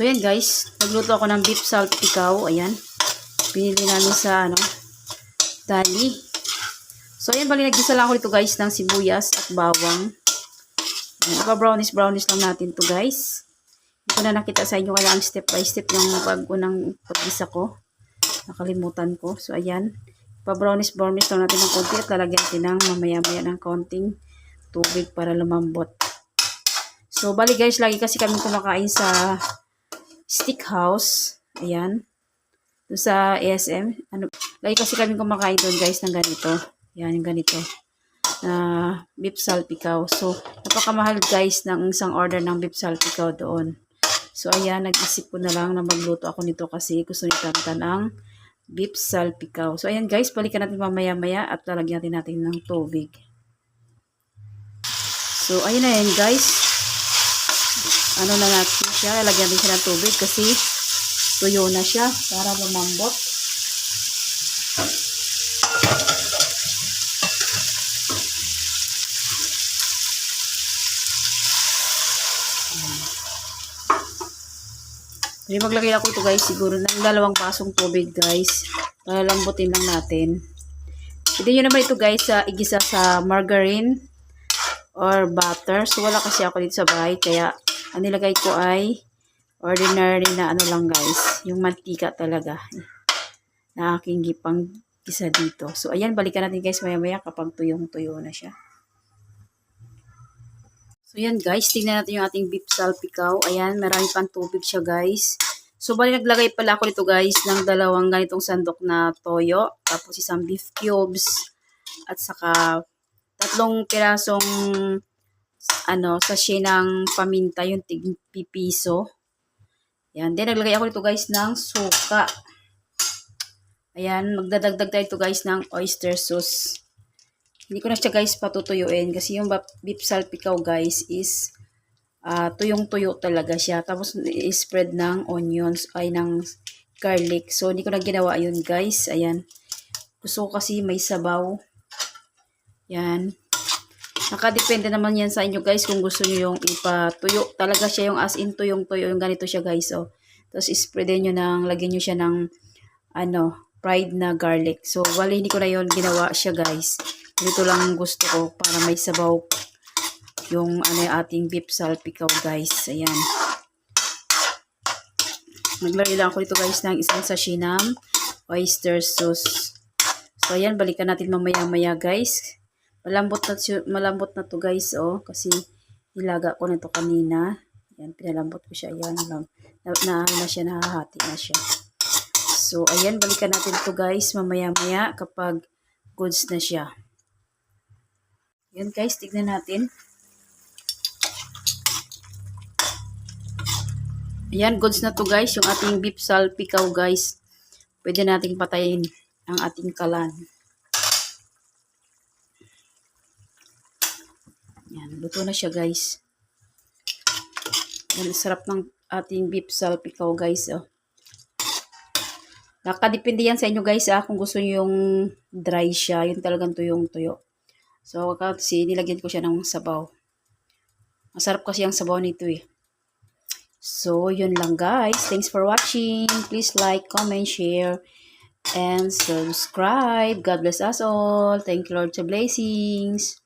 So yan guys, nagluto ako ng beef salpikaw. Ayan. Pinili namin sa Dali. So ayan, bali nagdisa lang ako dito guys ng sibuyas at bawang. Ipa-brownish lang natin to guys. Hindi ko na nakita sa inyo kaya ang step by step yung unang paggisa ko. Nakalimutan ko. So ayan, ipa-brownish lang natin ng konti at lalagyan natin ng mamaya-maya ng konting tubig para lumambot. So bali guys, lagi kasi kami kumakain sa Steak House. Ayan. Doon sa ASM. Lagi kasi kami kumakain doon guys ng ganito. Ayan, yung ganito. Beef salpikaw. So, napakamahal guys ng isang order ng beef salpikaw doon. So, ayan, nag-isip ko na lang na magluto ako nito kasi gusto ni Tanta ng beef salpikaw. So, ayan guys, balikan natin mamaya-maya at lalagyan natin ng tubig. So, ayun na yan guys. Ano na natin siya, lalagyan din siya ng tubig kasi tuyo na siya para lumambot. Jadi maglagay ako ito guys, siguro ng 2 basong tubig guys, para lambutin lang natin. Pwede nyo naman ito guys igisa sa margarine or butter. So wala kasi ako dito sa bahay, kaya ang nilagay ko ay ordinary na ano lang guys, yung mantika talaga na aking gipang gisa dito. So ayan, balikan natin guys maya-maya kapag tuyong-tuyo na siya. So yan guys, tingnan natin yung ating beef salpikaw. Ayan, marami pang tubig siya guys. So bali naglagay pala ako nito guys ng 2 ganitong sandok na toyo, tapos isang beef cubes at saka 3 pirasong sachet ng paminta, yung tig-pipiso. Ayan, then naglagay ako nito guys ng suka. Ayan, magdadagdag tayo ito guys ng oyster sauce. Hindi ko na siya guys patutuyuin kasi yung beef salpikaw guys is tuyong-tuyo talaga siya. Tapos i-spread ng onions ay ng garlic. So hindi ko na ginawa yun guys. Ayan. Gusto ko kasi may sabaw. Yan. Nakadepende naman yan sa inyo guys kung gusto niyo yung ipatuyo. Talaga siya yung as in tuyong-tuyo. Yung ganito siya guys. Oh. Tapos i-spreadin nyo lagyan nyo siya ng fried na garlic. So wala, hindi ko na yun ginawa siya guys. Dito lang gusto ko para may sabaw yung ating beef salpikaw guys. Ayan. Naglagay lang ako dito guys ng isang sachet ng oyster sauce. So ayan, balikan natin mamaya-maya guys. Malambot na to guys kasi nilaga ko nito kanina. Ayan, pinalambot ko siya. Ayan, na siya, nahahati na siya. So ayan, balikan natin to guys mamaya-maya kapag goods na siya. Yan guys, tignan natin. Ayan, goods na to guys, yung ating beef salpikaw guys. Pwede nating patayin ang ating kalan. Yan, luto na siya guys. Yan, sarap ng ating beef salpikaw guys. Nakadepende yan sa inyo guys kung gusto nyo yung dry siya, yung talagang tuyong-tuyo. So, kasi nilagyan ko siya ng sabaw. Masarap kasi ang sabaw nito So, yun lang guys. Thanks for watching. Please like, comment, share, and subscribe. God bless us all. Thank you Lord sa blessings.